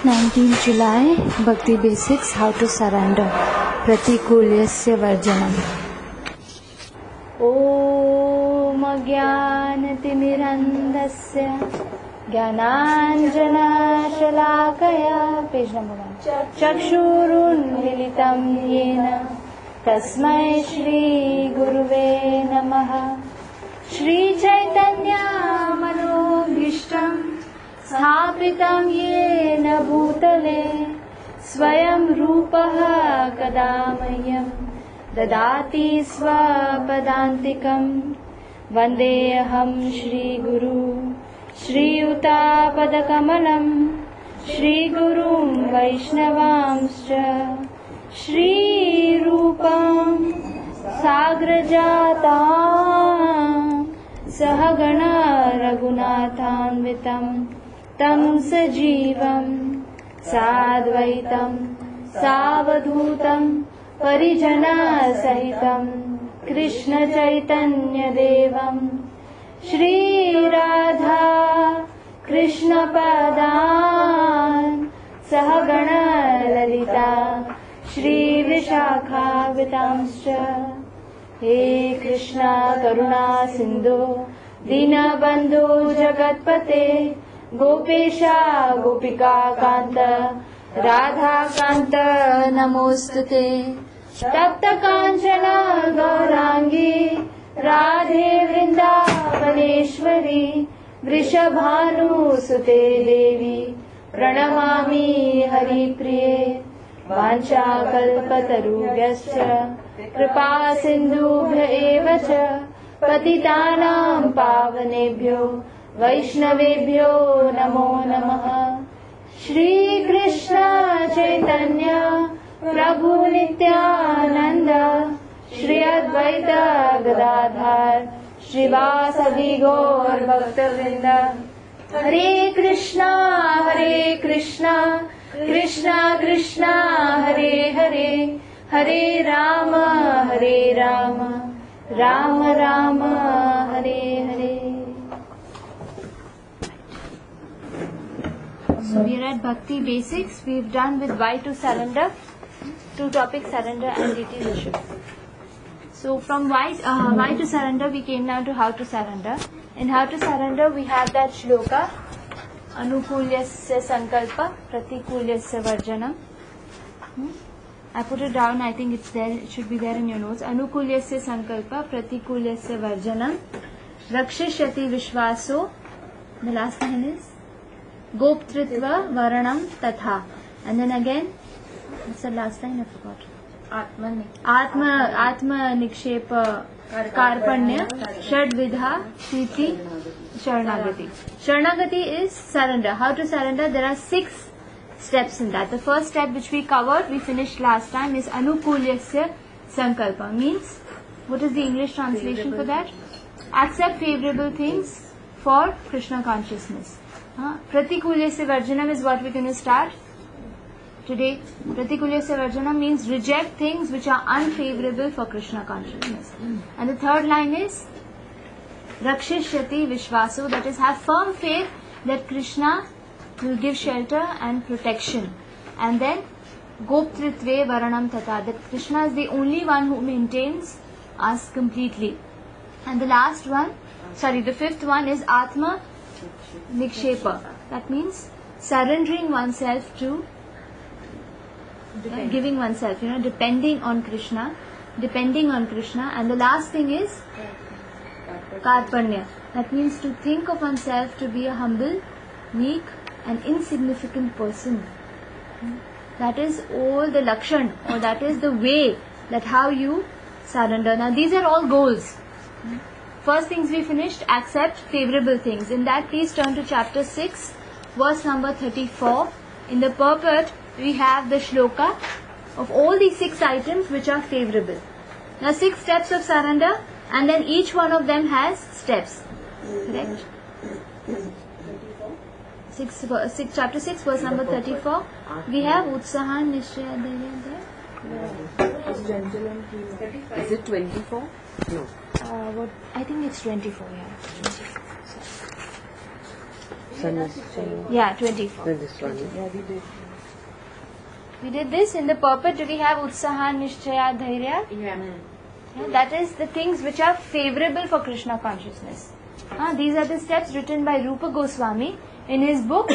19 July, Bhakti Basics, How to Surrender, Pratikulyasya Varjanam. Om Jnanatimirandasya Jnananjana Shalakaya, page number 1. Chakshurunmilitam yena Tasmai Shri Guruve Namaha. Shri Chaitanya Manobhishtam स्थापितं येन भूतले स्वयं रूपः कदा मह्यं ददाति स्वपदान्तिकं वन्देऽहं श्रीगुरु श्रीयुतापदकमलं श्रीगुरुं वैष्णवांश्च श्रीरूपं साग्रजातां सहगणा रघुनाथान्वितं तं सजीवं साद्वैतं सावधूतं परिजनसहितं कृष्णचैतन्यदेवं श्रीराधा कृष्णपदान् सहगणा ललिता श्रीविशाखान्वितांश्च। हे कृष्णा करुणा सिन्धो दीनबन्धो जगत्पते गोपेशा गोपिका कान्त राधाकान्त नमोस्तुते। तप्त काञ्चन गौराङ्गी राधे वृन्दावनेश्वरी वृषभानुसुते देवी प्रणमामि हरिप्रिये। वाञ्छाकल्पतरुभ्यश्च कृपा सिन्धुभ्य एव च पतितानां पावनेभ्यो वैष्णवेभ्यो नमो नमः। श्रीकृष्ण चैतन्य प्रभु नित्यानंद श्री अद्वैत गदाधर श्रीवासदि गौर भक्तवृंद। हरे Krishna Krishna Krishna Hare Hare Hare Ram Ram Ram Hare Hare. So we are at Bhakti Basics. We've done with why to surrender, two topics, surrender and deity worship. So from why to surrender, we came now to how to surrender. In how to surrender, we have that shloka, Anukulyasya Sankalpa, Pratikulyasya Varjanam. I put it down, I think it's there, it should be there in your notes. Anukulyasya Sankalpa, Pratikulyasya Varjanam, Rakshishyati Vishwaso, the last line is Goptritva Varanam Tatha. And then again, what's the last line? I forgot. Atma Nikshepa Karpanya Shadvidha Siti Sharanagati. Sharanagati is surrender. How to surrender? There are 6 steps in that. The first step which we covered, we finished last time, is Anukulyasya Sankalpa. Means, what is the English translation for that? Accept favorable things for Krishna consciousness. Pratikulyasya Varjanam is what we're going to start today. Pratikulyasya Varjanam means reject things which are unfavorable for Krishna consciousness. And the third line is Rakshishyati Vishwaso, that is, have firm faith that Krishna will give shelter and protection. And then Goptritve Varanam Tata, that Krishna is the only one who maintains us completely. And the fifth one is Atma Nikshepa. That means surrendering oneself to giving oneself, depending on Krishna. And the last thing is Karpanya. That means to think of oneself to be a humble, meek and insignificant person. That is all the lakshan, or that is the way that how you surrender. Now these are all goals. First things we finished, accept favorable things. In that, please turn to chapter 6, verse number 34. In the purport, we have the shloka of all these 6 items which are favorable. Now 6 steps of surrender, and then each one of them has steps. Correct? Chapter 6, verse number 34. We have Utsahan Nishchaya Dhairya there. Is it 24? No. I think it's 24, yeah. 24. Yeah, 24. Then this one. We did this. In the purport, do we have Utsaha, Nishchaya, Dhairya? Yeah. Yeah, that is the things which are favorable for Krishna consciousness. These are the steps written by Rupa Goswami in his book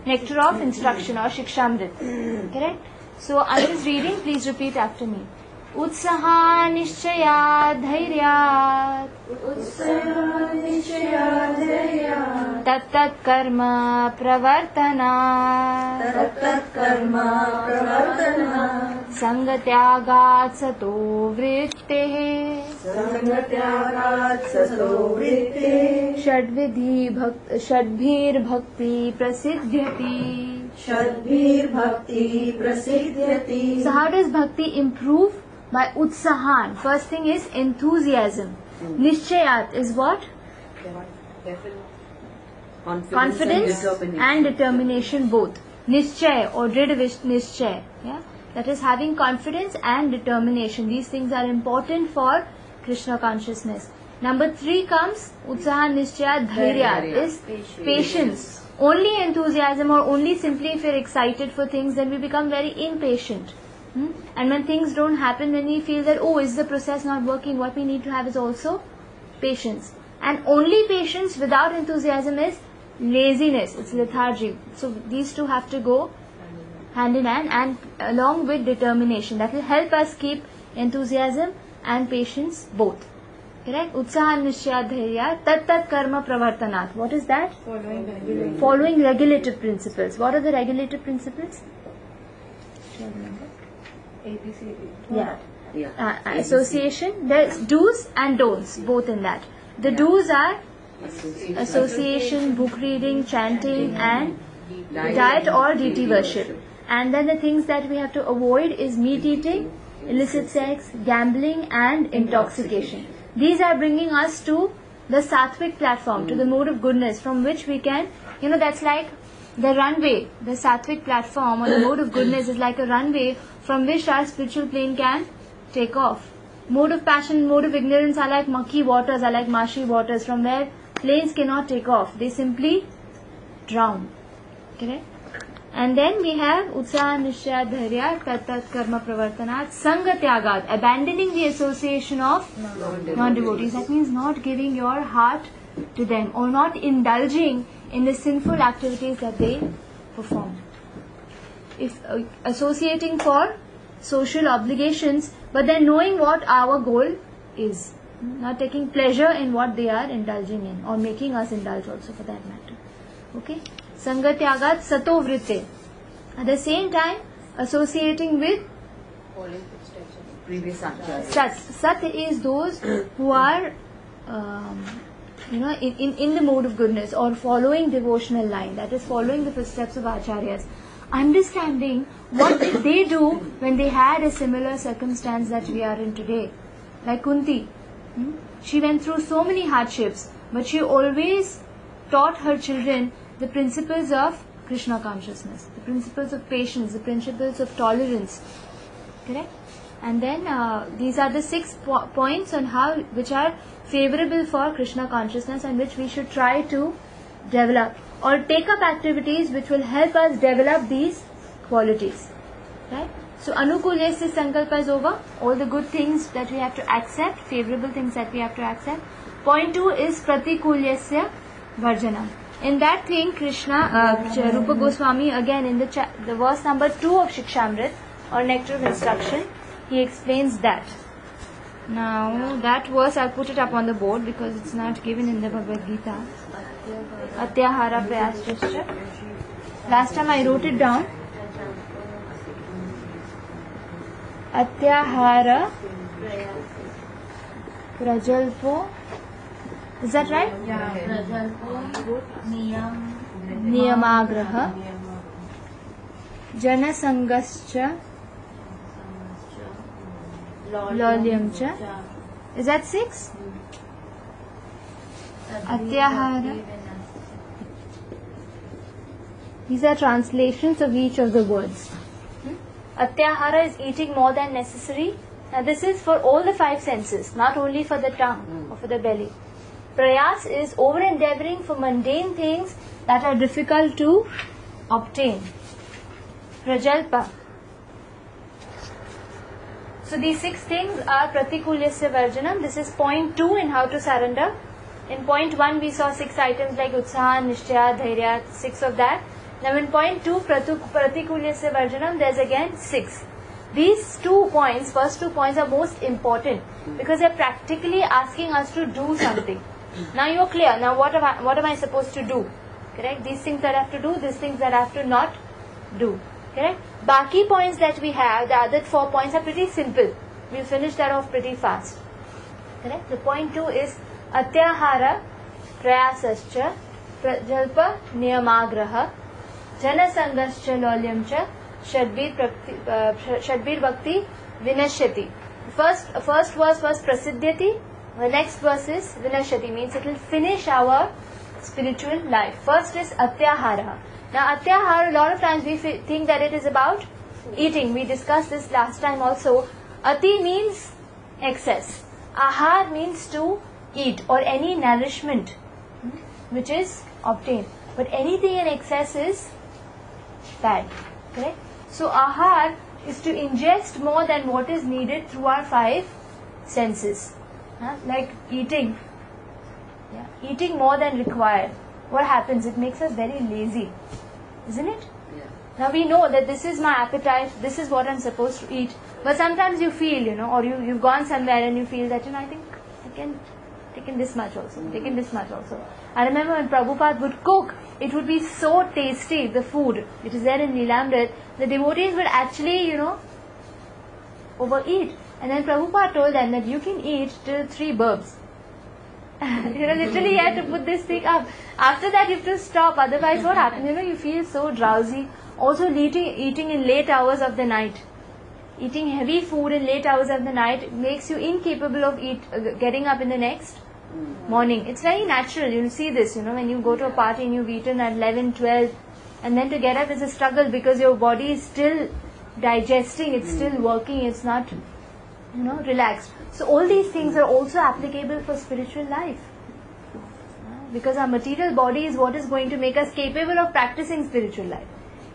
Nectar of Instruction or Shikshamrit. Correct? So I was reading, please repeat after me. Utsaha Nishchaya Dhairya Tat tat karma pravartana Sangatyagat sato vritte Shadbhir bhakti prasidhyati. So how does bhakti improve? By utsahan. First thing is enthusiasm. Nishchayat is what? Confidence and determination both. Nishchay or drid nishchay. Yeah? That is having confidence and determination. These things are important for Krishna consciousness. Number 3 comes utsaha nishchaya dhairya is patience. Only enthusiasm or only simply if you're excited for things, then we become very impatient. And when things don't happen, then we feel that, oh, is the process not working? What we need to have is also patience. And only patience without enthusiasm is laziness. It's lethargy. So these two have to go hand in hand and along with determination. That will help us keep enthusiasm and patience both. Correct? Utsaha nishchaya dhairya tat karma pravartanat. What is that? Following regulative principles. What are the regulative principles? Yeah. Association. There's do's and don'ts both in that. The do's are association, book reading, chanting and diet or deity worship. And then the things that we have to avoid is meat eating, illicit sex, gambling and intoxication. These are bringing us to the sattvic platform, to the mode of goodness from which we can, that's like the runway. The sattvic platform or the mode of goodness is like a runway from which our spiritual plane can take off. Mode of passion, mode of ignorance are like murky waters, are like marshy waters from where planes cannot take off. They simply drown. Correct? And then we have utsaha nishchaya dhairya tat karma pravartanat sangatyagat, abandoning the association of non-devotees. That means not giving your heart to them or not indulging in the sinful activities that they perform. If associating for social obligations, but then knowing what our goal is, not taking pleasure in what they are indulging in or making us indulge also for that matter. Okay? Sangatyagat sato vritte. At the same time, associating with previous acharyas. Sat is those who are in the mode of goodness or following devotional line, that is following the footsteps of acharyas, understanding what did they do when they had a similar circumstance that we are in today. Like Kunti, she went through so many hardships, but she always taught her children the principles of Krishna consciousness, the principles of patience, the principles of tolerance. Correct? And then these are the 6 points on which are favorable for Krishna consciousness and which we should try to develop or take up activities which will help us develop these qualities. Right? So anukulyasya sankalpa is over. All the good things that we have to accept, favorable things that we have to accept. Point 2 is pratikulyasya varjanam. In that thing, Krishna, Rupa Goswami, again in the verse number 2 of Shikshamrit or Nectar of Instruction, he explains that. Now, that verse I'll put it up on the board because it's not given in the Bhagavad Gita. Atyahara prayaschascha. Last time I wrote it down. Atyahara prajalpo. Is that right? Niyamagraha Janasangascha Lolyamcha. Is that 6? Atyahara. These are translations of each of the words. Atyahara is eating more than necessary. Now this is for all the 5 senses, not only for the tongue or for the belly. Prayas is over endeavoring for mundane things that are difficult to obtain. Prajalpa. So these 6 things are Pratikulyasya Varjanam. This is point 2 in how to surrender. In point 1 we saw 6 items like Utsaha, Nishchaya, Dhairya, 6 of that. Now in point 2 Pratikulyasya Varjanam, there's again 6. These 2 points, first 2 points are most important because they're practically asking us to do something. Now you're clear. Now what am I supposed to do? Correct? These things that I have to do, these things that I have to not do. Correct? Baki points that we have, the other 4 points are pretty simple. We'll finish that off pretty fast. Correct? The point 2 is Atyahara Prayasascha Prajalpa Niyamagraha Janasangascha Lolyamcha Shadbir Bhakti Vinashyati. First verse was Prasidhyati. The next verse is Vinashyati, means it will finish our spiritual life. First is Atyahara. Now Atyahara, a lot of times we think that it is about eating. We discussed this last time also. Ati means excess. Ahar means to eat or any nourishment which is obtained. But anything in excess is bad. Correct? So ahar is to ingest more than what is needed through our 5 senses. Like eating. Eating more than required. What happens? It makes us very lazy. Isn't it? Yeah. Now we know that this is my appetite, this is what I'm supposed to eat. But sometimes you feel, or you've gone somewhere and you feel that, I think I can take in this much also, take in this much also. I remember when Prabhupada would cook, it would be so tasty, the food. It is there in Leelamrit. The devotees would actually, overeat. And then Prabhupada told them that you can eat till 3 burbs. Literally you have to put this thing up. After that you have to stop, otherwise what happens? You feel so drowsy. Also eating in late hours of the night. Eating heavy food in late hours of the night makes you incapable of getting up in the next morning. It's very natural. You'll see this, when you go to a party and you've eaten at 11, 12 and then to get up is a struggle because your body is still digesting, it's still working, it's not relaxed. So all these things are also applicable for spiritual life. Because our material body is what is going to make us capable of practicing spiritual life.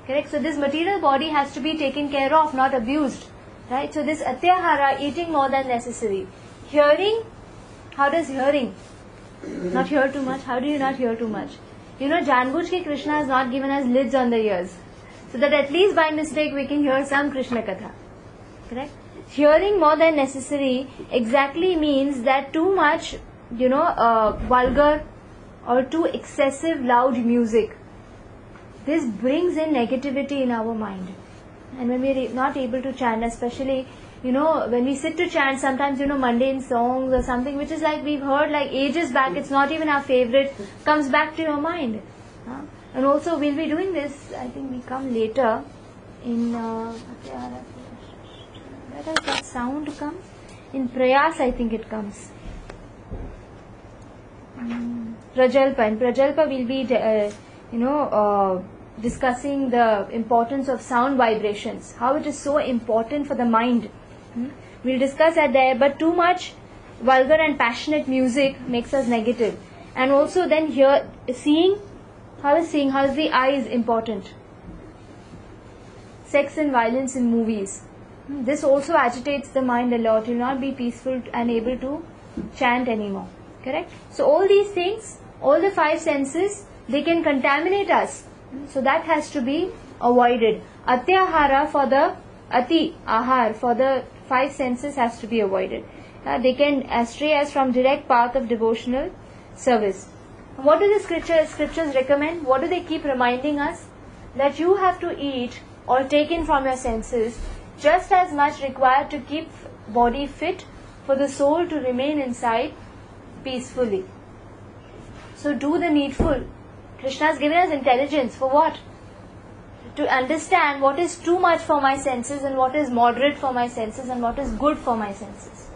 Correct? So this material body has to be taken care of, not abused. Right? So this atyahara, eating more than necessary. Hearing, how does hearing? Not hear too much. How do you not hear too much? Janbujki Krishna has not given us lids on the ears. So that at least by mistake we can hear some Krishna Katha. Correct? Hearing more than necessary exactly means that too much, vulgar or too excessive loud music. This brings in negativity in our mind. And when we are not able to chant, especially, when we sit to chant, sometimes, mundane songs or something which is like we've heard like ages back, it's not even our favorite, comes back to your mind. And also we'll be doing this, I think we come later in... where does that sound come? In Prayas, I think it comes. Prajalpa. In Prajalpa, we'll be, discussing the importance of sound vibrations. How it is so important for the mind. We'll discuss that there. But too much vulgar and passionate music makes us negative. And also then seeing. How is seeing? How is the eyes important? Sex and violence in movies. This also agitates the mind a lot. You will not be peaceful and able to chant anymore. Correct? So all these things, all the 5 senses, they can contaminate us. So that has to be avoided. Atyahara for the ahar for the 5 senses has to be avoided. They can astray us from direct path of devotional service. What do the scriptures recommend? What do they keep reminding us? That you have to eat or take in from your senses just as much required to keep body fit for the soul to remain inside peacefully. So do the needful. Krishna has given us intelligence for what? To understand what is too much for my senses and what is moderate for my senses and what is good for my senses.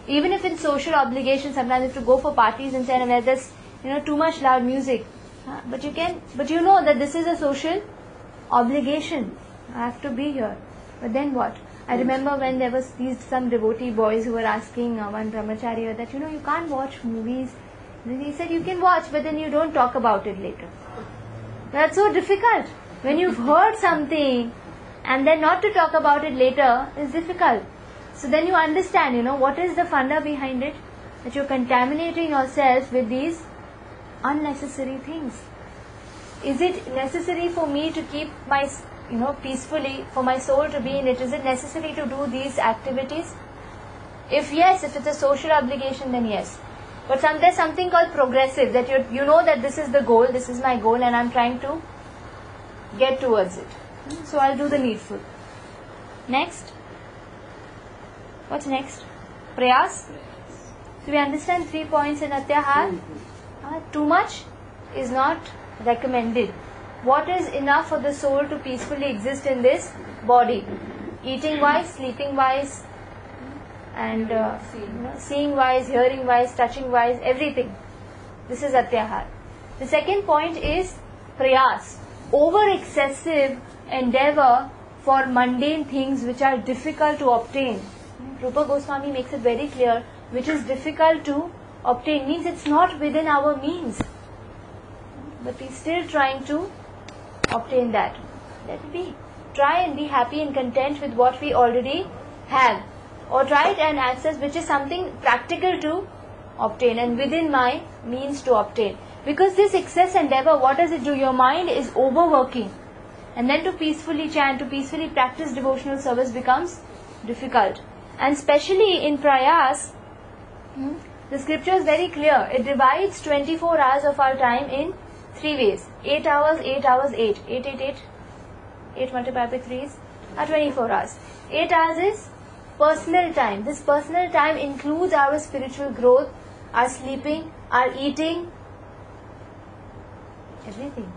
Even if in social obligations, sometimes you have to go for parties and say where there's too much loud music. But you know that this is a social obligation. I have to be here. But then what? I remember when there was some devotee boys who were asking one brahmachari that you can't watch movies. Then he said you can watch, but then you don't talk about it later. That's so difficult. When you've heard something and then not to talk about it later is difficult. So then you understand, what is the funda behind it? That you're contaminating yourself with these unnecessary things. Is it necessary for me to keep my, peacefully, for my soul to be in it? Is it necessary to do these activities? If yes, if it's a social obligation, then yes. But there's something called progressive, that you know that this is the goal, this is my goal, and I'm trying to get towards it. So I'll do the needful. Next. What's next? Prayas. So we understand 3 points in Atyahar. Too much is not recommended. What is enough for the soul to peacefully exist in this body? Eating wise, sleeping wise, and seeing wise, hearing wise, touching wise, everything. This is Atyahar. The second point is prayas, over excessive endeavor for mundane things which are difficult to obtain. Rupa Goswami makes it very clear, which is difficult to obtain means it's not within our means, but we're still trying to obtain that. Let it be. Try and be happy and content with what we already have. Or try it and access which is something practical to obtain and within my means to obtain. Because this excess endeavor, what does it do? Your mind is overworking. And then to peacefully chant, to peacefully practice devotional service becomes difficult. And especially in prayas, the scripture is very clear. It divides 24 hours of our time in 3 ways. 8 hours, 8 hours, 8. 8, 8, 8. 8 multiplied by 3 is 24 hours. 8 hours is personal time. This personal time includes our spiritual growth, our sleeping, our eating, everything.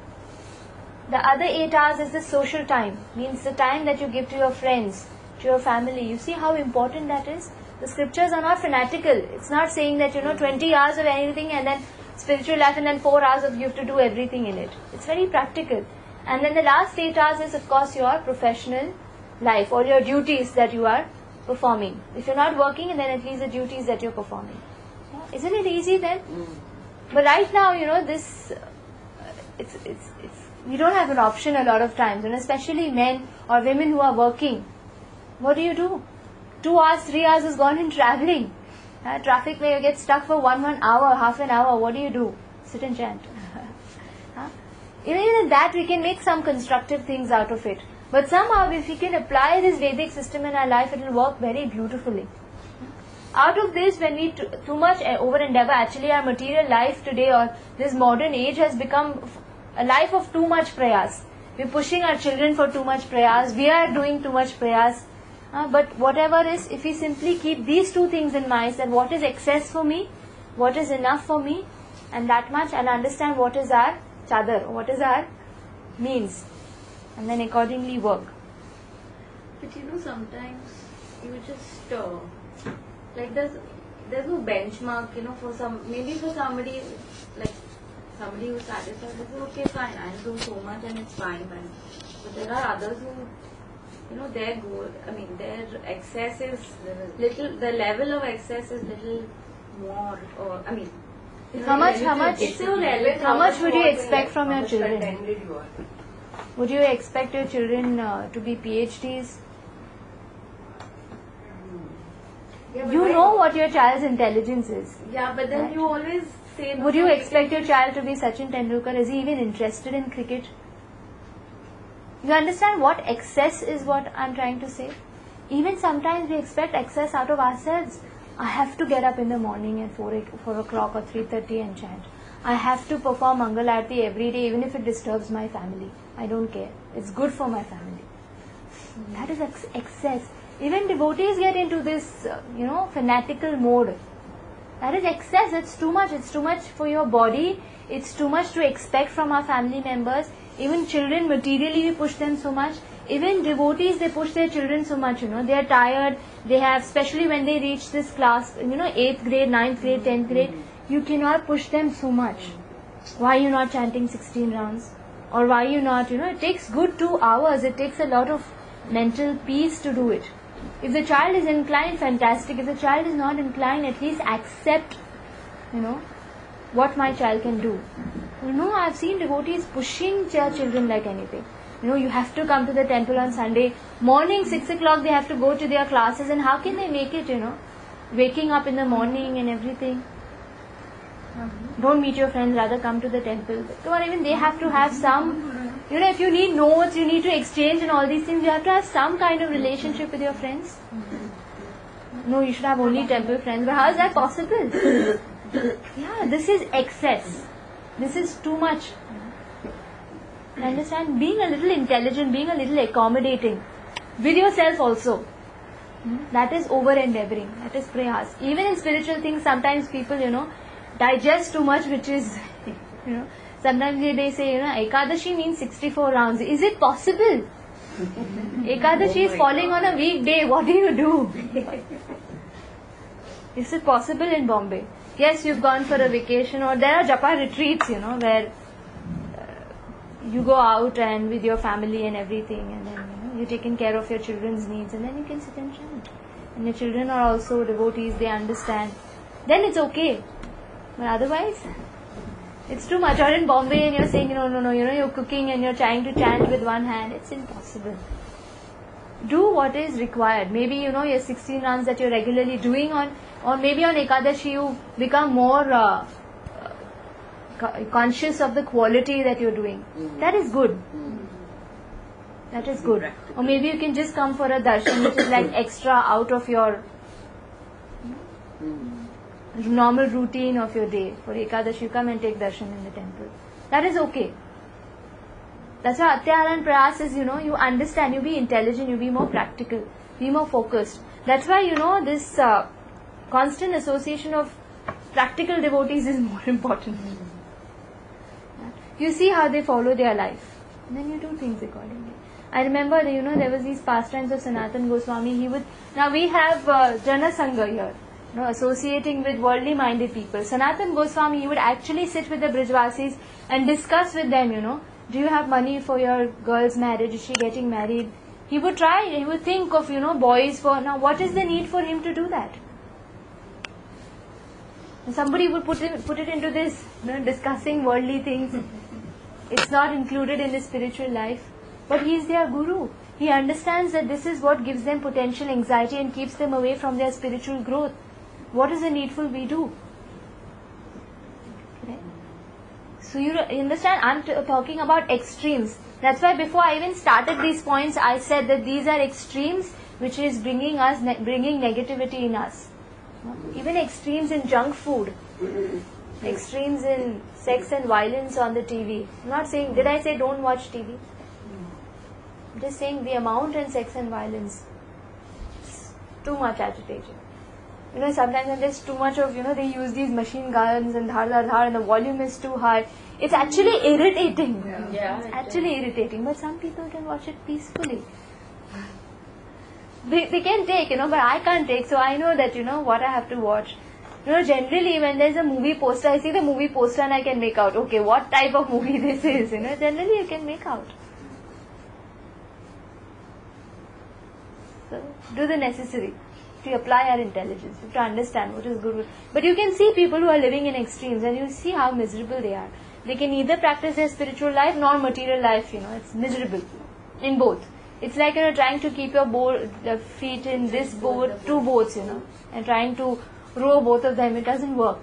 The other 8 hours is the social time, means the time that you give to your friends, to your family. You see how important that is? The scriptures are not fanatical. It's not saying that 20 hours of anything and then spiritual life and then 4 hours of you have to do everything in it. It's very practical. And then the last 8 hours is of course your professional life or your duties that you are performing. If you're not working, then at least the duties that you're performing. Isn't it easy then? But right now, this it's we don't have an option a lot of times, and especially men or women who are working. What do? 2 hours, 3 hours is gone in traveling. Traffic may get stuck for 1 hour, half an hour. What do? Sit and chant. Even in that, we can make some constructive things out of it. But somehow, if we can apply this Vedic system in our life, it will work very beautifully. Out of this, when we too much over endeavor, actually our material life today or this modern age has become a life of too much prayas. We're pushing our children for too much prayas. We are doing too much prayas. But whatever is, if we simply keep these two things in mind, that what is excess for me, what is enough for me, and that much, and understand what is our chadar, what is our means, and then accordingly work. But sometimes you just like there's no benchmark, for some, maybe for somebody like somebody who's satisfied, they say, okay, fine, I'll do so much and it's fine. But there are others who, their goal, their excess is little, the level of excess is little more, or how much would you expect from your children? Would you expect your children to be PhDs? Yeah, you know what your child's intelligence is. Yeah, but then you always say... Would you expect your child to be Sachin Tendulkar? Is he even interested in cricket? You understand what excess is, what I'm trying to say? Even sometimes we expect excess out of ourselves. I have to get up in the morning at 4 o'clock or 3:30 and chant. I have to perform Mangal Aarti every day, even if it disturbs my family. I don't care. It's good for my family. That is excess. Even devotees get into this, fanatical mode. That is excess. It's too much. It's too much for your body. It's too much to expect from our family members. Even children, materially we push them so much. Even devotees, they push their children so much, They are tired. They have, especially when they reach this class, 8th grade, 9th grade, 10th grade, you cannot push them so much. Why are you not chanting 16 rounds? Or why are you not, it takes good 2 hours. It takes a lot of mental peace to do it. If the child is inclined, fantastic. If the child is not inclined, at least accept, what my child can do. You know, I've seen devotees pushing their children like anything. You know, you have to come to the temple on Sunday. Morning, 6 o'clock, they have to go to their classes. And how can they make it, you know? Waking up in the morning and everything. Don't meet your friends, rather come to the temple. Or even they have to have some, you know, if you need notes, you need to exchange and all these things, you have to have some kind of relationship with your friends. No, you should have only temple friends. But how is that possible? Yeah, this is excess. This is too much. Understand? Being a little intelligent, being a little accommodating with yourself also. That is over endeavoring. That is prayas. Even in spiritual things, sometimes people, you know, digest too much, which is, you know, sometimes they say, you know, Ekadashi means 64 rounds. Is it possible? Ekadashi is falling on a weekday. What do you do? Is it possible in Bombay? Yes, you've gone for a vacation, or there are japa retreats, you know, where you go out and with your family and everything, and then, you know, you're taking care of your children's needs, and then you can sit and chant. And your children are also devotees, they understand. Then it's okay. But otherwise, it's too much. Or in Bombay and you're saying, no, you know, you're cooking and you're trying to chant with one hand. It's impossible. Do what is required. Maybe, you know, your 16 rounds that you're regularly doing on, or maybe on Ekadashi you become more conscious of the quality that you're doing. That is good. That is good. Or maybe you can just come for a darshan, which is like extra out of your normal routine of your day. For Ekadashi, you come and take darshan in the temple. That is okay. That's why Atyahara and Prayas is, you know, you understand, you be intelligent, you be more practical, be more focused. That's why, you know, this constant association of practical devotees is more important. You see how they follow their life. And then you do things accordingly. I remember, you know, there was these pastimes of Sanatan Goswami. Now we have Jana Sangha here, you know, associating with worldly minded people. Sanatan Goswami, he would actually sit with the Brijvasis and discuss with them, you know, do you have money for your girl's marriage? Is she getting married? He would think of, you know, boys for, now what is the need for him to do that? And somebody would put it into this, you know, discussing worldly things. It's not included in the spiritual life. But he is their guru. He understands that this is what gives them potential anxiety and keeps them away from their spiritual growth. What is the needful we do? So you understand, I'm talking about extremes. That's why before I even started these points, I said that these are extremes which is bringing negativity in us. Even extremes in junk food, extremes in sex and violence on the TV. I'm not saying, did I say don't watch TV? I'm just saying the amount in sex and violence, it's too much agitation. You know, sometimes when there's too much of, you know, they use these machine guns and dhar and the volume is too high. It's actually irritating. Yeah. It's actually irritating. But some people can watch it peacefully. They can take, you know, but I can't take. So I know that, you know, what I have to watch. You know, generally when there's a movie poster, I see the movie poster and I can make out, okay, what type of movie this is. You know, generally you can make out. So, do the necessary. To apply our intelligence, to understand what is good. But you can see people who are living in extremes and you see how miserable they are. They can neither practice their spiritual life nor material life, you know, it's miserable in both. It's like, you know, trying to keep your feet in this boat, two boats, you know, and trying to row both of them. It doesn't work.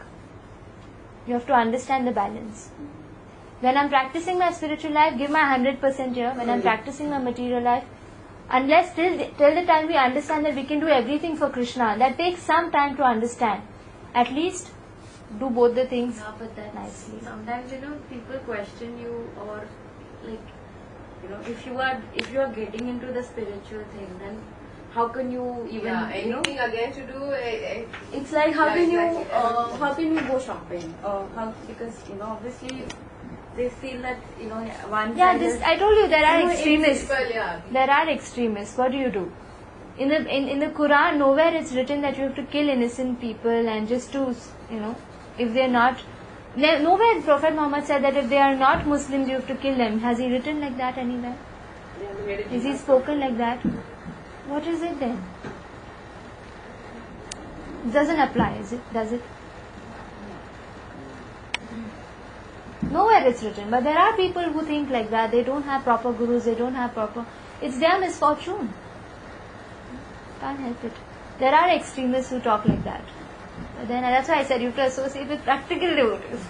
You have to understand the balance. When I'm practicing my spiritual life, give my 100% here. When I'm practicing my material life, unless till the time we understand that we can do everything for Krishna, that takes some time to understand. At least do both the things nicely. Sometimes, you know, people question you, or like, you know, if you are getting into the spiritual thing, then how can you even, you know, anything again to do? it's like how Yeah, can you exactly. how can you go shopping? Because, you know, obviously they feel that, you know, one Yeah, side is, I told you there are you know, extremists. Well, yeah. There are extremists. What do you do? In the Quran, nowhere it's written that you have to kill innocent people and just to, you know, if they're not. Nowhere Prophet Muhammad said that if they are not Muslims, you have to kill them. Has he written like that anywhere? Is he spoken like that? What is it then? It doesn't apply, is it? Does it? Nowhere it's written. But there are people who think like that. They don't have proper gurus. They don't have proper. It's their misfortune. Can't help it. There are extremists who talk like that. But then that's why I said you have to associate with practical devotees.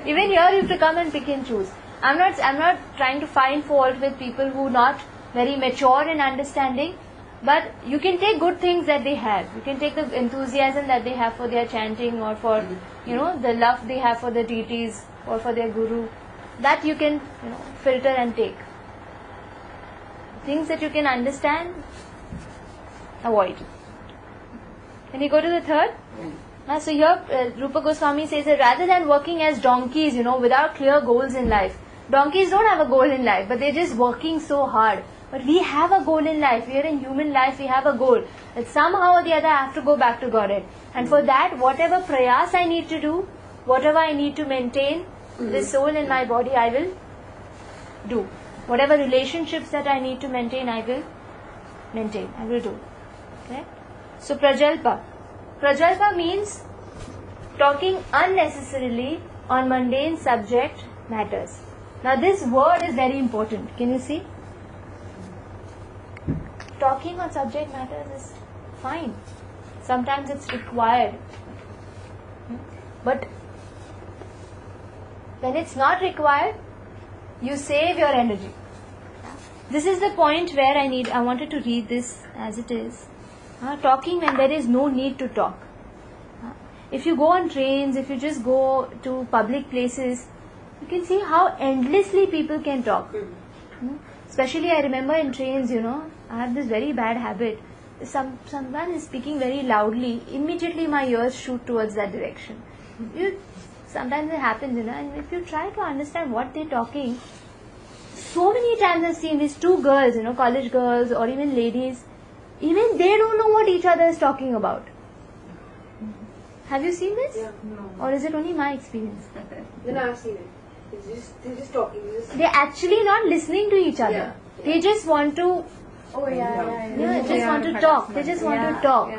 Even here you have to come and pick and choose. I'm not trying to find fault with people who are not very mature in understanding, but you can take good things that they have. You can take the enthusiasm that they have for their chanting, or for the love they have for the deities or for their guru. That you can filter and take. Things that you can understand, avoid. Can we go to the third? So here Rupa Goswami says that rather than working as donkeys, without clear goals in life. Donkeys don't have a goal in life, but they're just working so hard. But we have a goal in life. We are in human life, we have a goal. That somehow or the other I have to go back to Godhead. And for that, whatever prayas I need to do, whatever I need to maintain, this soul in my body, I will do. Whatever relationships that I need to maintain, I will maintain. I will do. Okay? So Prajalpa. Prajalpa means talking unnecessarily on mundane subject matters. Now this word is very important. Can you see? Talking on subject matters is fine. Sometimes it's required. But when it's not required, you save your energy. This is the point where I wanted to read this as it is. Talking when there is no need to talk. If you go on trains, if you just go to public places, you can see how endlessly people can talk. Especially I remember in trains, I have this very bad habit. Someone is speaking very loudly, immediately my ears shoot towards that direction. Sometimes it happens, and if you try to understand what they're talking, so many times I've seen these two girls, college girls or even ladies, even they don't know what each other is talking about. Have you seen this? Yeah, no. Or is it only my experience? No, I've seen it. They're just talking. They're actually not listening to each other. Yeah. They just want to. Want to talk. They just want to talk.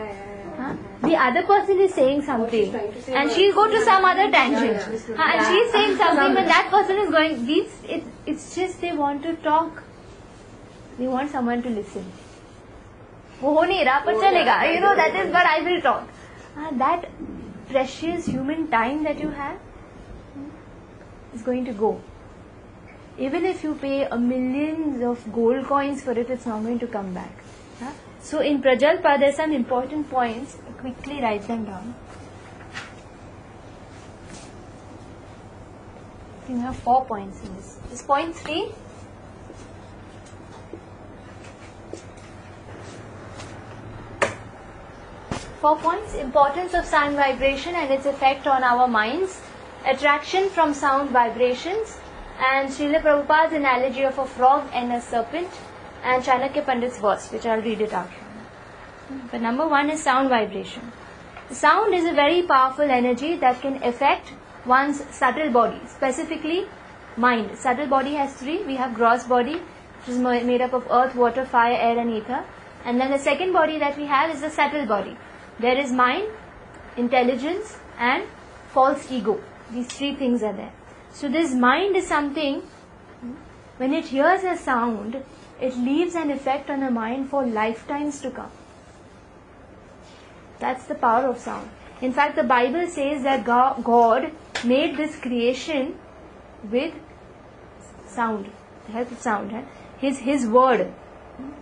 The other person is saying something, and she'll go to some other tangent, and she's saying something, and that person is going. It's just they want to talk. They want someone to listen. वो हो नहीं रहा पर चलेगा. That is what I will talk. That precious human time that you have is going to go. Even if you pay millions of gold coins for it, it's not going to come back. So in Prajalpa, there are some important points. Quickly write them down. I think we have 4 points in this. This point 3. Four points: importance of sound vibration and its effect on our minds, attraction from sound vibrations, and Srila Prabhupada's analogy of a frog and a serpent, and Chanakya Pandit's verse, which I'll read it out. But number 1 is sound vibration. Sound is a very powerful energy that can affect one's subtle body, specifically mind. Subtle body has 3. We have gross body, which is made up of earth, water, fire, air and ether. And then the second body that we have is the subtle body. There is mind, intelligence and false ego. These 3 things are there. So this mind is something, when it hears a sound, it leaves an effect on the mind for lifetimes to come. That's the power of sound. In fact, the Bible says that God made this creation with sound, the help of sound. His word,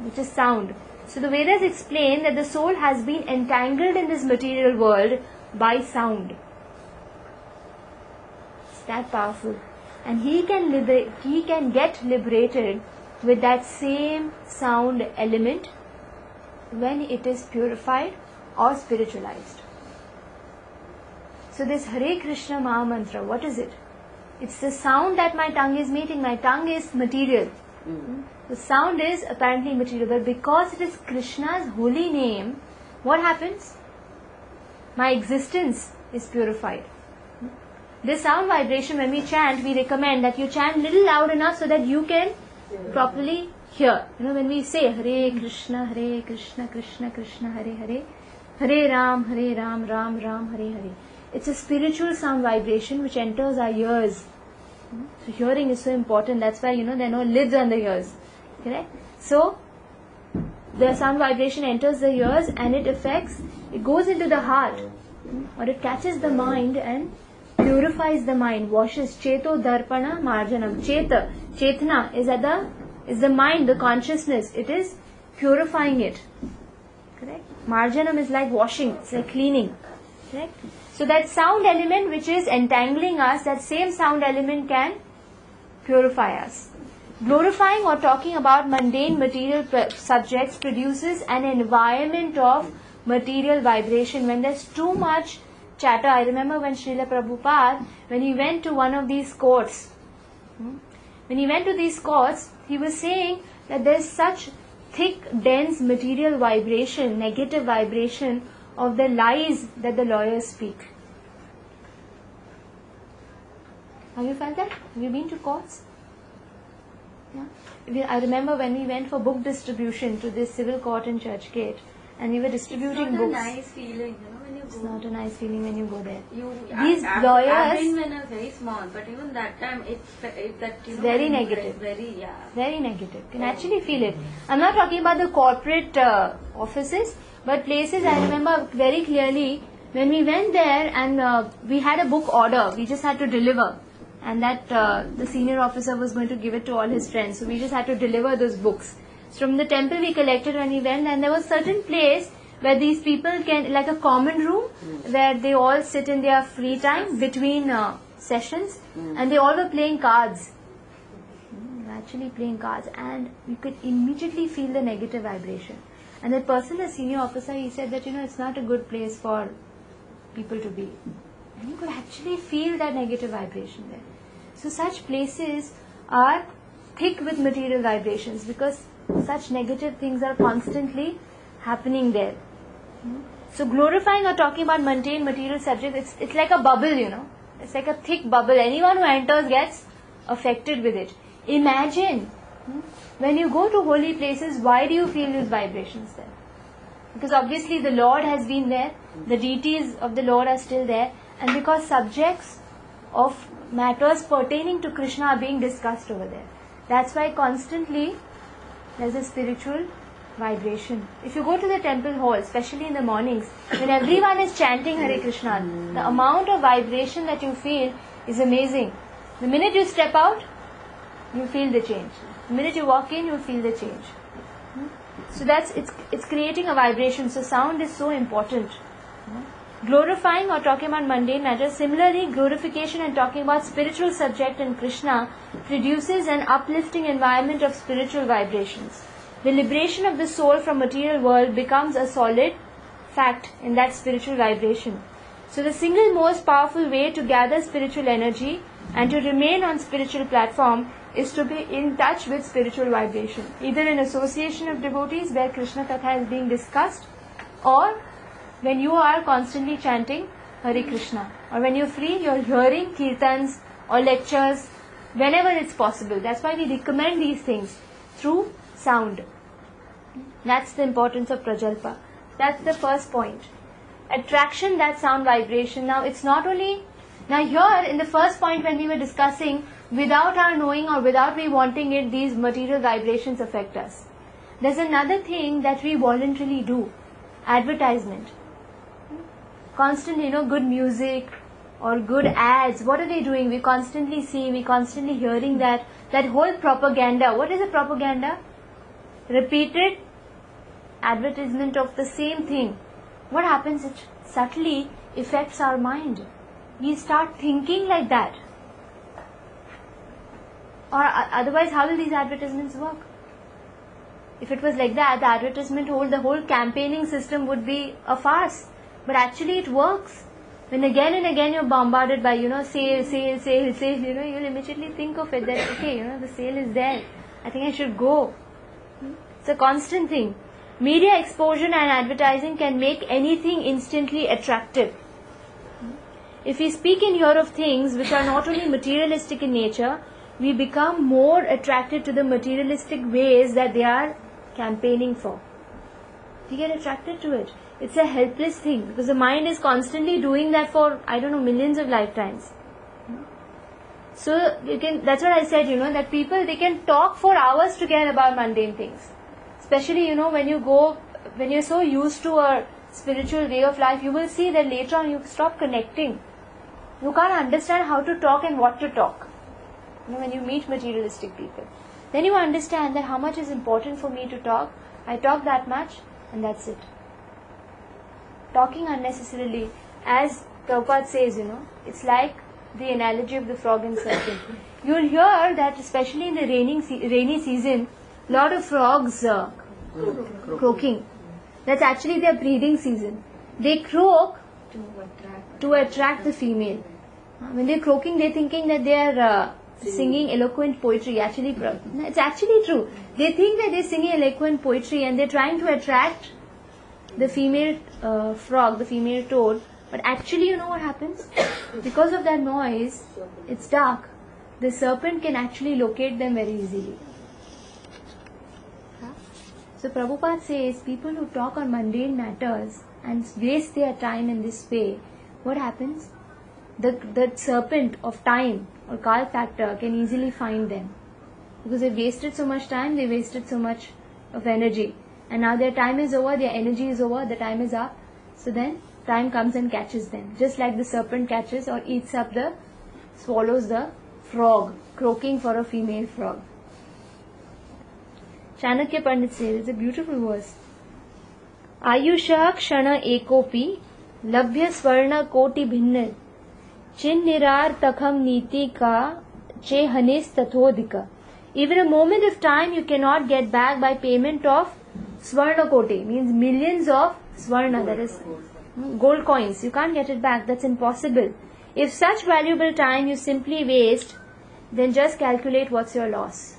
which is sound. So the Vedas explain that the soul has been entangled in this material world by sound. It's that powerful. And he can get liberated with that same sound element when it is purified or spiritualized. So this Hare Krishna Maha Mantra, what is it? It's the sound that my tongue is making. My tongue is material. The sound is apparently material, but because it is Krishna's holy name, what happens? My existence is purified. This sound vibration, when we chant, we recommend that you chant little loud enough so that you can properly hear. When we say Hare Krishna, Krishna Krishna, Hare Hare, Hare Ram, Ram Ram, Hare Hare. It's a spiritual sound vibration which enters our ears So hearing is so important. That's why there are no lids on the ears. Correct? So the sound vibration enters the ears and it goes into the heart, or it catches the mind and purifies the mind, washes. Cheto darpana marjanam. Chetna is the mind, the consciousness. It is purifying it. Correct? Marjanam is like washing, it's like cleaning. Correct? So that sound element which is entangling us, that same sound element can purify us. Glorifying or talking about mundane material subjects produces an environment of material vibration. When there's too much chatter, I remember when Srila Prabhupada, when he went to one of these courts, he was saying that there's such thick, dense material vibration, negative vibration of the lies that the lawyers speak. Have you felt that? Have you been to courts? Yeah. I remember when we went for book distribution to this civil court in Churchgate, and we were distributing it's not books. a nice feeling, when you go. It's not a nice feeling when you go there. These lawyers. I've been when I was very small, but even that time, it's very negative. Very Very negative. You can actually feel it. I'm not talking about the corporate offices, but places. I remember very clearly when we went there and we had a book order. We just had to deliver. And that the senior officer was going to give it to all his friends. So we just had to deliver those books. So from the temple we collected when we went, and there was certain place where these people can, like a common room, where they all sit in their free time between sessions, and they all were playing cards. Actually playing cards, and you could immediately feel the negative vibration. And that person, the senior officer, he said that it's not a good place for people to be. And you could actually feel that negative vibration there. So such places are thick with material vibrations because such negative things are constantly happening there. So glorifying or talking about mundane material subjects, it's like a bubble, It's like a thick bubble. Anyone who enters gets affected with it. Imagine, when you go to holy places, why do you feel these vibrations there? Because obviously the Lord has been there, the deities of the Lord are still there, and because subjects of matters pertaining to Krishna are being discussed over there. That's why constantly there's a spiritual vibration. If you go to the temple hall, especially in the mornings, when everyone is chanting Hare Krishna, the amount of vibration that you feel is amazing. The minute you step out, you feel the change. The minute you walk in, you feel the change. So it's creating a vibration. So sound is so important. Glorifying or talking about mundane matters. Similarly, glorification and talking about spiritual subject and Krishna produces an uplifting environment of spiritual vibrations. The liberation of the soul from material world becomes a solid fact in that spiritual vibration. So the single most powerful way to gather spiritual energy and to remain on spiritual platform is to be in touch with spiritual vibration, either in association of devotees where Krishna Katha is being discussed, or when you are constantly chanting Hare Krishna, or when you're free, you're hearing kirtans or lectures whenever it's possible. That's why we recommend these things through sound. That's the importance of Prajalpa. That's the first point. Attraction, that sound vibration. Now it's not only, now here in the first point when we were discussing, without our knowing or without we wanting it, these material vibrations affect us. There's another thing that we voluntarily do. Advertisement. Constantly, good music or good ads. What are they doing? We constantly see, we constantly hearing that whole propaganda. What is a propaganda? Repeated advertisement of the same thing. What happens? It subtly affects our mind. We start thinking like that. Or otherwise, how will these advertisements work? If it was like that, the advertisement the whole campaigning system would be a farce. But actually it works. When again and again you're bombarded by, sale, you'll immediately think of it that, okay, the sale is there. I think I should go. It's a constant thing. Media exposure and advertising can make anything instantly attractive. If we speak in here of things which are not only materialistic in nature, we become more attracted to the materialistic ways that they are campaigning for. We get attracted to it. It's a helpless thing because the mind is constantly doing that for, millions of lifetimes. So you can. That's what I said. That people, they can talk for hours together about mundane things. Especially when you're so used to a spiritual way of life, you will see that later on you stop connecting. You can't understand how to talk and what to talk. When you meet materialistic people, then you understand that how much is important for me to talk. I talk that much, and that's it. Talking unnecessarily, as Prabhupada says, it's like the analogy of the frog and serpent. You'll hear that especially in the rainy season, a lot of frogs croaking. That's actually their breeding season. They croak to attract the female. When they're croaking, they're thinking that they're singing eloquent poetry. It's actually true. They think that they're singing eloquent poetry and they're trying to attract the female frog, the female toad. But actually, you know what happens? Because of that noise, it's dark. The serpent can actually locate them very easily. So Prabhupada says, people who talk on mundane matters and waste their time in this way, what happens? The serpent of time or Kal factor can easily find them. Because they wasted so much time, they wasted so much of energy. And now their time is over, their energy is over, the time is up. So then time comes and catches them. Just like the serpent catches or swallows the frog, croaking for a female frog. Chanakya Pandit says, it's a beautiful verse. Ayusha kshana ekopi labhya swarna koti bhinna chinnirar takham niti ka che hanes tathodika. Even a moment of time you cannot get back by payment of swarna koti, means millions of swarna, that is gold coins. You can't get it back, that's impossible. If such valuable time you simply waste, then just calculate what's your loss.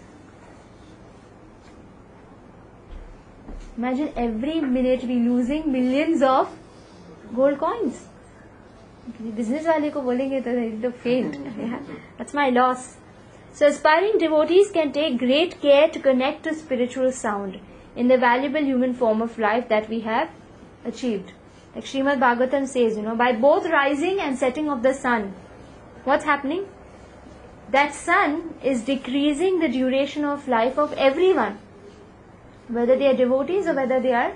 Imagine every minute we losing millions of gold coins. Business wale ko bolenge to fail. That's my loss. So aspiring devotees can take great care to connect to spiritual sound in the valuable human form of life that we have achieved. Like Srimad Bhagavatam says, by both rising and setting of the sun, what's happening? That sun is decreasing the duration of life of everyone, whether they are devotees or whether they are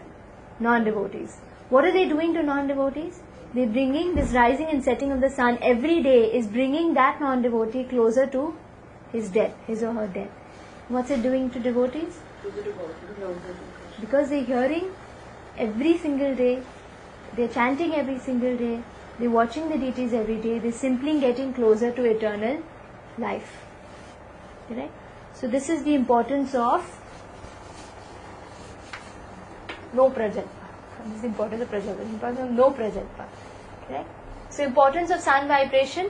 non-devotees. What are they doing to non-devotees? They're bringing this rising and setting of the sun every day is bringing that non-devotee closer to his death, his or her death. What's it doing to devotees? Because they're hearing every single day, they're chanting every single day, they're watching the deities every day, they're simply getting closer to eternal life. Correct? So this is the importance of no prajalpa. This is the importance of prajalpa. The importance of no prajalpa. Correct? So importance of sun vibration,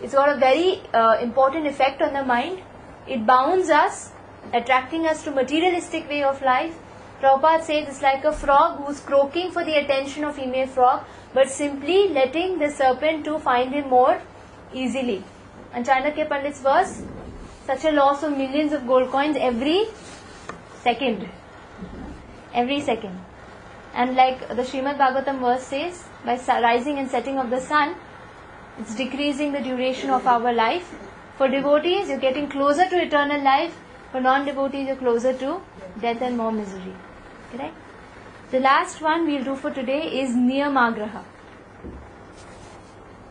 it's got a very important effect on the mind. It bounds us, attracting us to materialistic way of life. Prabhupada says it's like a frog who's croaking for the attention of female frog, but simply letting the serpent to find him more easily. And Chanakya Pandit's verse, such a loss of millions of gold coins every second. Every second. And like the Srimad Bhagavatam verse says, by rising and setting of the sun, it's decreasing the duration of our life. For devotees, you're getting closer to eternal life. For non-devotees, you're closer to death and more misery. Correct? The last one we'll do for today is Niyamagraha.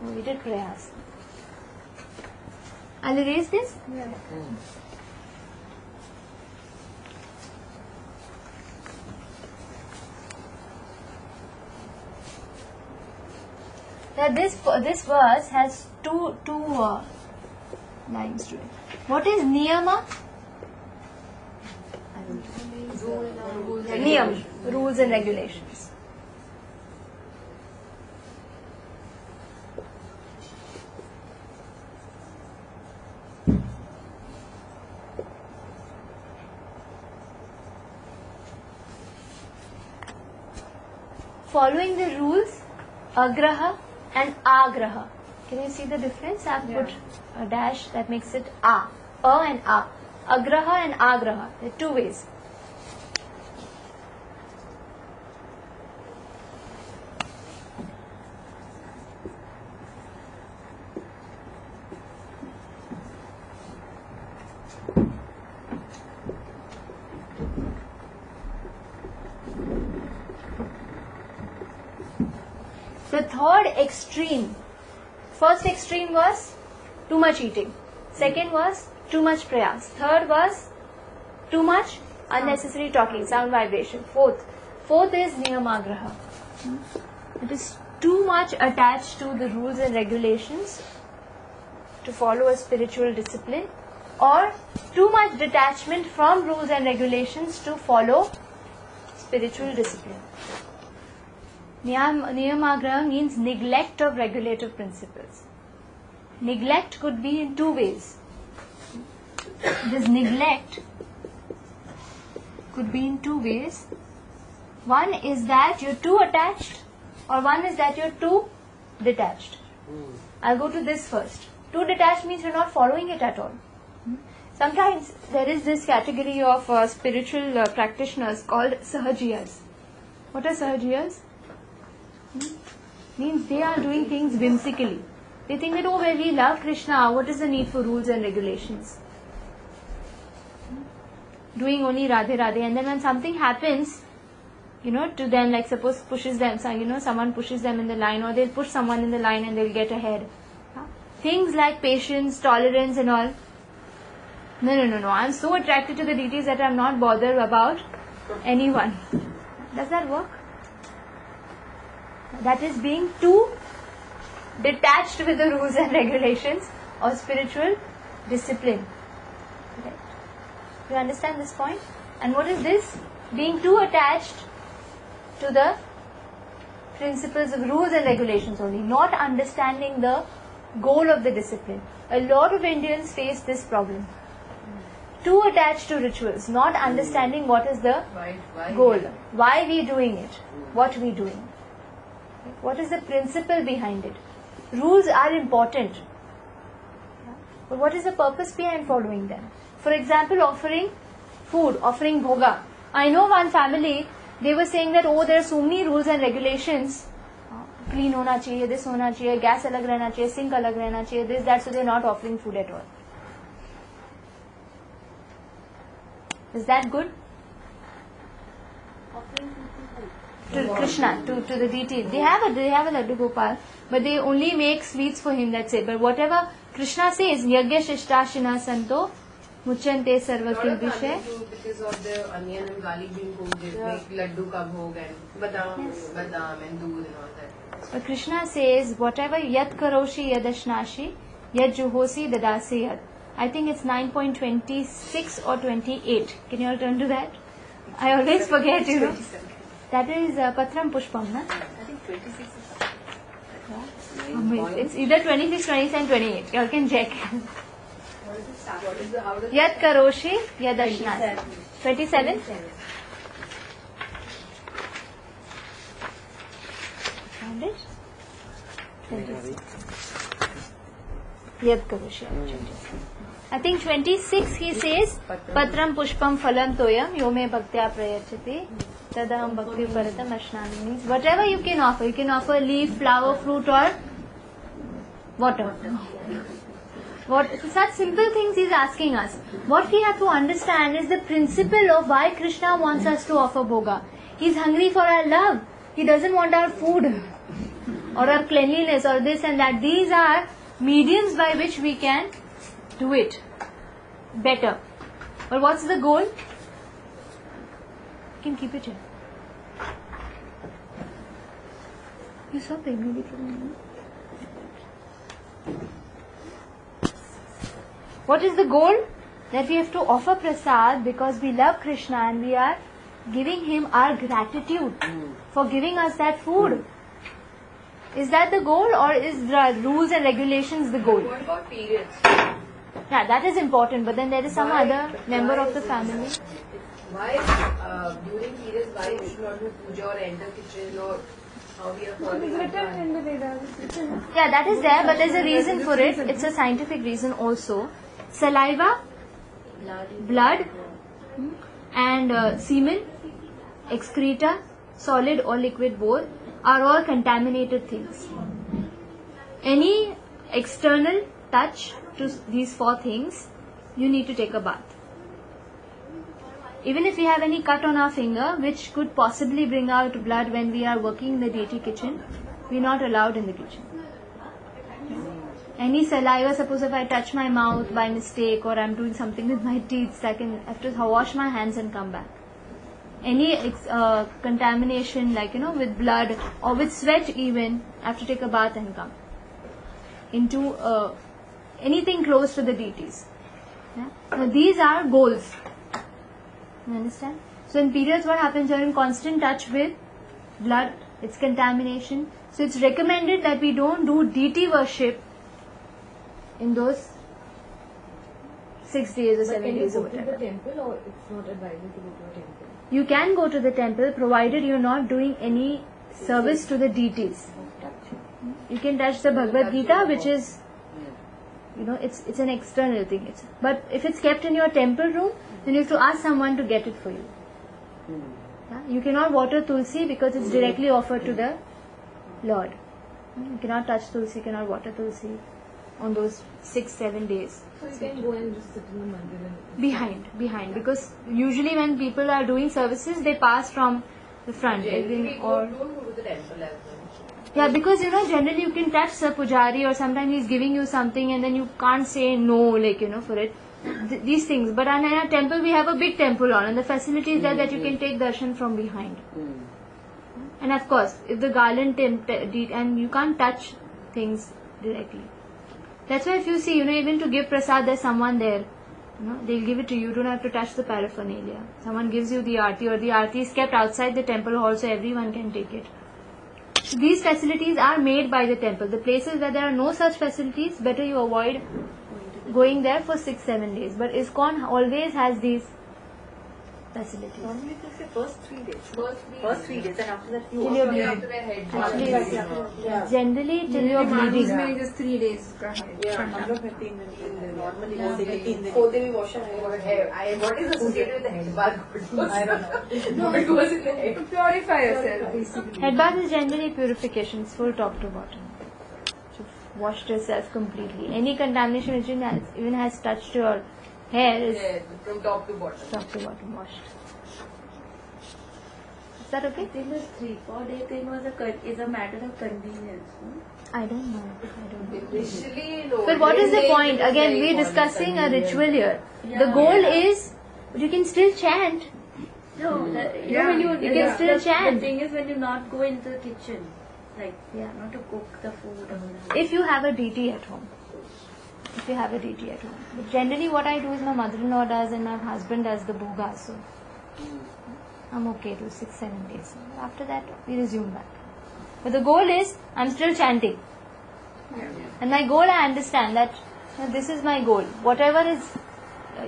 We did prayas. I'll erase this? Yeah. Now this verse has two lines to it. What is niyama? Niyam, rules and regulations. Following the rules, agraha and agraha. Can you see the difference? I've put a dash that makes it a and a. Agraha and agraha. There are two ways. The third extreme, first extreme was too much eating. Second was too much prayas. Third was too much unnecessary talking, sound vibration. Fourth is niyamagraha. It is too much attached to the rules and regulations to follow a spiritual discipline, or too much detachment from rules and regulations to follow spiritual discipline. Niyamagraha means neglect of regulative principles. Neglect could be in two ways. This neglect could be in two ways. One is that you're too attached, or one is that you're too detached. I'll go to this first. Too detached means you're not following it at all. Sometimes there is this category of spiritual practitioners called sahajiyas. What are sahajiyas? Means they are doing things whimsically. They think that, oh, well, we love Krishna, what is the need for rules and regulations? Doing only Radhe Radhe, and then when something happens, to them, like suppose pushes them, someone pushes them in the line, or they'll push someone in the line and they'll get ahead. Things like patience, tolerance and all. No. I'm so attracted to the deities that I'm not bothered about anyone. Does that work? That is being too detached with the rules and regulations or spiritual discipline. Right? You understand this point? And what is this? Being too attached to the principles of rules and regulations only, not understanding the goal of the discipline. A lot of Indians face this problem. Too attached to rituals, not understanding what is the goal, why we doing it, what we doing, what is the principle behind it. Rules are important, but what is the purpose behind following them? For example, offering food, offering bhoga. I know one family, they were saying that, oh, there are so many rules and regulations. Clean hona chahiye, this hona chahiye, gas alag rehna chahiye, sink alag rehna chahiye, this, that, so they are not offering food at all. Is that good? To Krishna, to the deity. They have a Laddu Gopal, but they only make sweets for him, that's it. But whatever Krishna says, Yagya Shishtashina Santo, Muchante Sarva Kilbishe. Because of the onion and garlic being cooked, they make laddu ka bhog and badam and doodh and all that. But Krishna says, whatever Yat Karoshi Yadashnashi, Yat Juhosi Dadasi Yat. I think it's 9.26 or 28. Can you all turn to that? I always forget, That is Patram Pushpam, na? I think 26 is It's either 26, 27, 28. You all can check. What is the, how does Yat Karoshi Yadashnashi. 27? Found it? 26. Yat Karoshi. I think 26 he says, Patram Pushpam Phalam Toyam Yome Bhaktya Prayachati Tadaham Bhakti Paratam Ashnami. Means whatever you can offer leaf, flower, fruit or water. Such simple things he is asking us. What we have to understand is the principle of why Krishna wants us to offer bhoga. He is hungry for our love. He doesn't want our food or our cleanliness or this and that. These are mediums by which we can do it better. But what's the goal? You can keep it here. You saw maybe. What is the goal? That we have to offer prasad because we love Krishna and we are giving him our gratitude for giving us that food. Is that the goal, or is the rules and regulations the goal? What about periods? Yeah, that is important, but then there is some other member of the family. Why during periods, why you should not do puja or enter kitchen, or how we are following that? Yeah, that is there, but there's a reason for it. It's a scientific reason also. Saliva, blood, and semen, excreta, solid or liquid both, are all contaminated things. Any external touch to these four things, you need to take a bath. Even if we have any cut on our finger, which could possibly bring out blood when we are working in the deity kitchen, we're not allowed in the kitchen. Any saliva, suppose if I touch my mouth by mistake or I'm doing something with my teeth, I have to wash my hands and come back. Any contamination, like with blood or with sweat even, I have to take a bath and come into anything close to the deities. Yeah? So these are goals. You understand? So in periods, what happens? You're in constant touch with blood, it's contamination. So it's recommended that we don't do deity worship in those 6 days or 7 days or whatever. Can you go to the temple, or it's not advisable to go to a temple? You can go to the temple provided you're not doing any service to the deities. You can touch the Bhagavad Gita, which is, it's an external thing. But if it's kept in your temple room, then you have to ask someone to get it for you. Yeah? You cannot water Tulsi because it's directly offered to the Lord. You cannot touch Tulsi, you cannot water Tulsi on those 6-7 days. So you can go and just sit in the mandir and... Behind, because usually when people are doing services, they pass from the front. Generally, don't go to the temple as well. Yeah, because generally you can touch the pujari or sometimes he's giving you something and then you can't say no, for it. These things. But in a temple, we have a big temple hall and the facility is there that you can take darshan from behind. And of course, if the garland and you can't touch things directly. That's why if you see, even to give prasad, there's someone there. They'll give it to you. You don't have to touch the paraphernalia. Someone gives you the aarti, or the aarti is kept outside the temple hall so everyone can take it. So these facilities are made by the temple. The places where there are no such facilities, better you avoid going there for 6-7 days. But ISKCON always has these facilities. Normally they say first 3 days. First 3 days, and after that you Till you're walk bleeding. After their head Actually, bath. generally till you're bleeding. में just 3 days का है. normally Oh, they will wash your hair. What is associated with the head bath? I don't know. No, it goes in the head. To purify yourself, basically. Head bath is generally purification, it's full top to bottom. So washed yourself completely. Any contamination which even has touched your hair is Yeah, from top to bottom. top to bottom washed. Is that okay? I think this 3-4 day thing is a matter of convenience. No? I don't know. Initially, no. But what is the During point? it was Again, very we're important, discussing a convenient. ritual here. Yeah. The goal is, you can still chant. No, Yeah. when you can still chant. The thing is when you not go into the kitchen, like Yeah. not to cook the food. Or whatever. If you have a deity at home. If you have a deity at home. But generally what I do is my mother-in-law does and my husband does the bhoga. So I'm okay to 6-7 days. After that, we resume back. But the goal is, I'm still chanting. And my goal, I understand that this is my goal. Whatever is,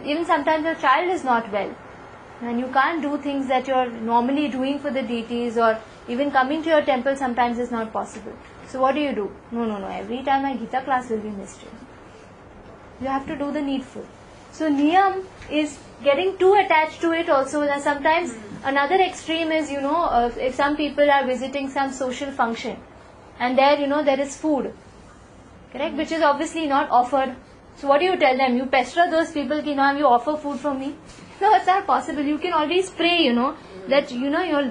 even sometimes your child is not well. And you can't do things that you're normally doing for the deities, or even coming to your temple sometimes is not possible. So what do? No. Every time my Gita class will be missed. You have to do the needful. So niyam is getting too attached to it also. That sometimes another extreme is, if some people are visiting some social function and there, there is food. Correct? Which is obviously not offered. So what do you tell them? You pester those people, have you offer food for me? No, it's not possible. You can always pray, that,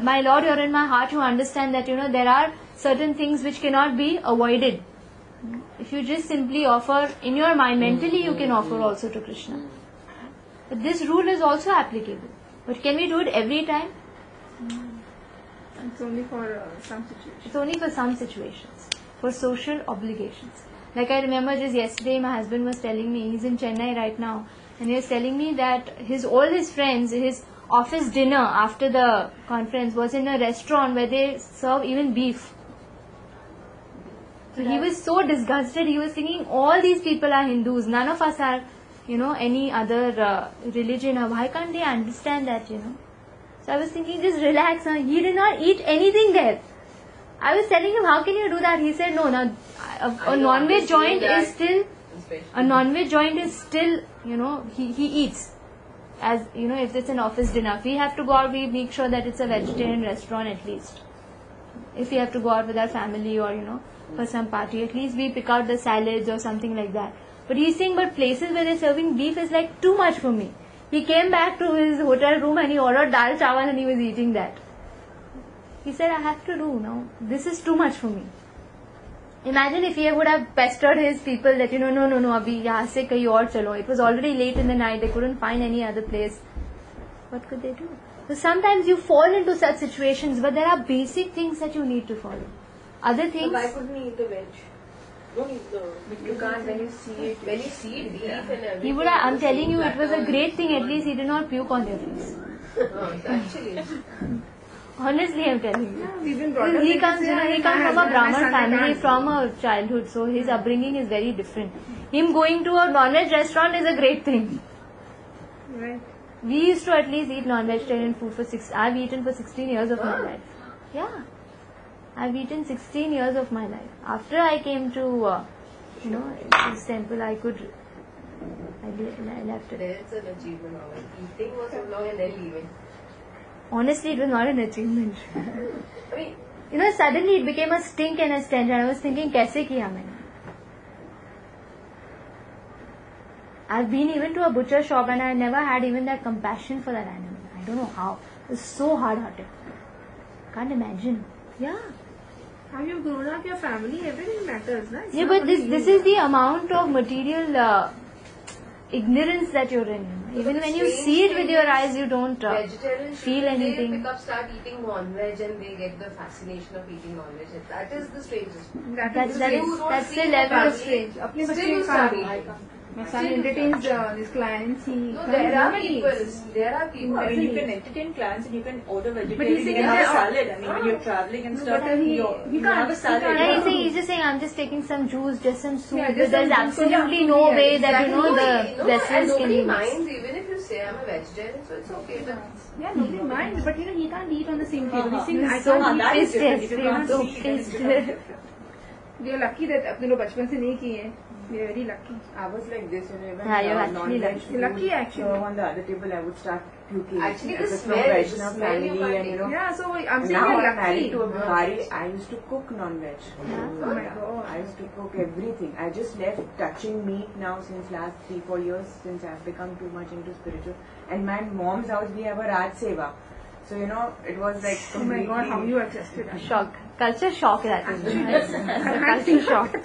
my Lord, you're in my heart, you understand that, there are certain things which cannot be avoided. If you just simply offer in your mind, mentally you can offer also to Krishna. But this rule is also applicable. But can we do it every time? It's only for some situations. It's only for some situations, for social obligations. Like I remember just yesterday, my husband was telling me, he's in Chennai right now, and he was telling me that all his friends, his office dinner after the conference was in a restaurant where they serve even beef. So he was so disgusted. He was thinking, all these people are Hindus. None of us are, any other religion. Why can't they understand that, So I was thinking, just relax. He did not eat anything there. I was telling him, how can you do that? He said, no, a non-veg joint is still, he eats. As, if it's an office dinner. If we have to go out, we make sure that it's a vegetarian restaurant at least. If we have to go out with our family or, for some party, at least we pick out the salads or something like that. But he's saying, but places where they're serving beef is like too much for me. He came back to his hotel room and he ordered dal chawal and he was eating that. He said, I have to do now. This is too much for me. Imagine if he would have pestered his people that no, abhi yahan se kahin aur chalo. It was already late in the night. They couldn't find any other place. What could they do? So sometimes you fall into such situations, but there are basic things that you need to follow. Other things. Why couldn't he eat the veg? Don't eat the. You can't when you see it. When you see it, beef and everything. He would have, I'm telling you, it was a great thing. At least he did not puke on their face. Actually. Honestly, I'm telling you. Yeah, we've been brought up He like comes, this, he comes from a Brahmin family from a childhood, so his upbringing is very different. Him going to a non-veg restaurant is a great thing. Right. We used to at least eat non-vegetarian food for I've eaten for 16 years of my life. Yeah. I've eaten 16 years of my life. After I came to, this temple, I left it. There's an achievement of it. Eating for so long and then leaving. Honestly, it was not an achievement. I mean, Suddenly it became a stink and a stench. And I was thinking, kaise kiya maine? I've been even to a butcher shop and I never had even that compassion for that animal. I don't know how. It was so hard-hearted. Can't imagine. Yeah. How you've grown up, your family, everything matters, right? Yeah, but this is the amount of material ignorance that you're in. Even when you see it with your eyes, you don't vegetarians feel anything. They start eating non-veg and they get the fascination of eating non-veg. That is the strangest. That's the level of strange. अपने बच्चे Still के start साथ eating. my son entertains his clients. No, there are people. I mean, you can entertain clients and you can order But vegetarian. he's You saying can have a that- salad. I mean, when you're traveling and stuff, but he you can't- have a salad. he Yeah, can't- he's just saying, I'm just taking some juice, just some soup. Yeah, but just there's some juice, so absolutely yeah, no yeah, way that Exactly. the vessels and can nobody be mixed. minds even if you say I'm a vegetarian, so it's okay. But Yeah, nobody minds, but he can't eat on the same table. He's saying, I So can't that eat is pissed, different. yes, If you we were can't so see it, then it's pissed. different. We are lucky that अपने लोग बचपन से नहीं किए हैं. We are very lucky. I was like this when Yeah, you're actually non-veg lucky. food Lucky, actually. on the other table, I would start puking. Actually, the As a smell- Vaishnav the smell you family, can't and Yeah, so I'm saying now you're I'm married to a lucky. Bihari. I used to cook non-veg. Oh my God. I used to cook everything. I just left touching meat now since last 3-4 years since I've become too much into spiritual. And my mom's house we have a Raj Seva. So it was like Oh my God, how completely- you adjusted. Shock. Culture shock that is. It's a culture shock.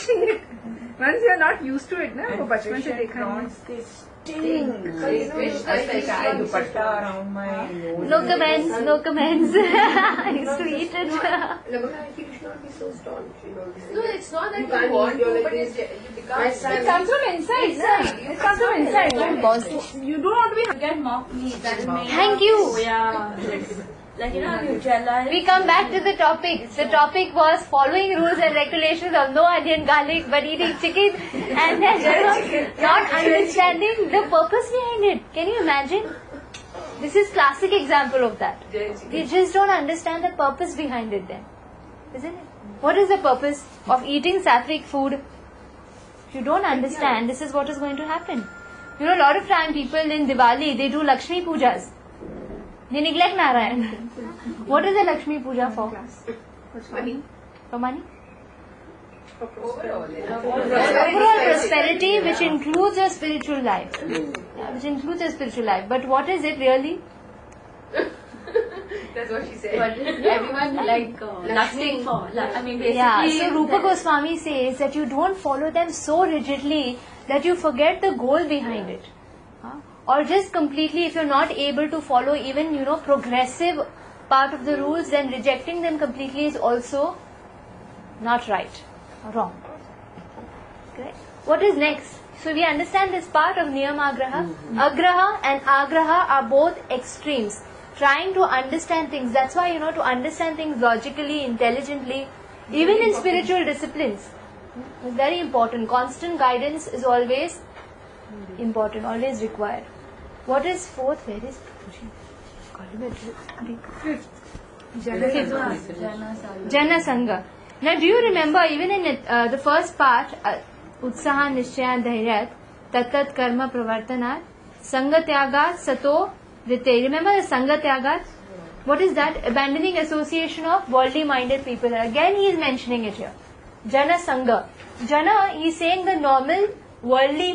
Once you're not used to it, ना वो And बचपन fish से and देखा नहीं. prawns, they stink. Fish, I used to tie especially dupatta around my nose. No comments, no comments. I used to eat it. Labaka, I feel you should not be so staunch. No, it's not that You you can't want eat, to, but but it's- you become. It comes from inside. It comes from inside. You don't want to be. Get mock meat. That is made Thank of you. soya. Like Nutella. We come back to the topic. The topic was following rules and regulations of no onion, garlic, but eating chicken, and then not understanding the purpose behind it. Can you imagine? This is classic example of that. We just don't understand the purpose behind it then. Isn't it? What is the purpose of eating sattvic food? If you don't understand, this is what is going to happen. A lot of time people in Diwali, they do Lakshmi Pujas. They neglect Narayan. What is the Lakshmi Puja for? Money. For money? Overall, Overall prosperity, which includes your spiritual life. Yeah, which includes your spiritual life. But what is it really? That's what she said. But everyone like lusting for. I mean, basically. Yeah, so Rupa Goswami says that you don't follow them so rigidly that you forget the goal behind it. Or just completely, if you're not able to follow even, progressive part of the rules, then rejecting them completely is also not right, wrong. Correct? What is next? So we understand this part of Niyamagraha. Agraha and Agraha are both extremes. Trying to understand things. That's why, to understand things logically, intelligently, even in spiritual disciplines, is very important. Constant guidance is always important, always required. What is fourth? Where is Jana Sangha. Now, do you remember even in the first part, Utsaha Nishchaya Dhairyat, Tat Karma Pravartanat, Sangha Tyagat Sato Rite. Remember the Sangha Tyagat? What is that? Abandoning association of worldly minded people. Again, he is mentioning it here. Jana Sangha. Jana, he is saying the normal worldly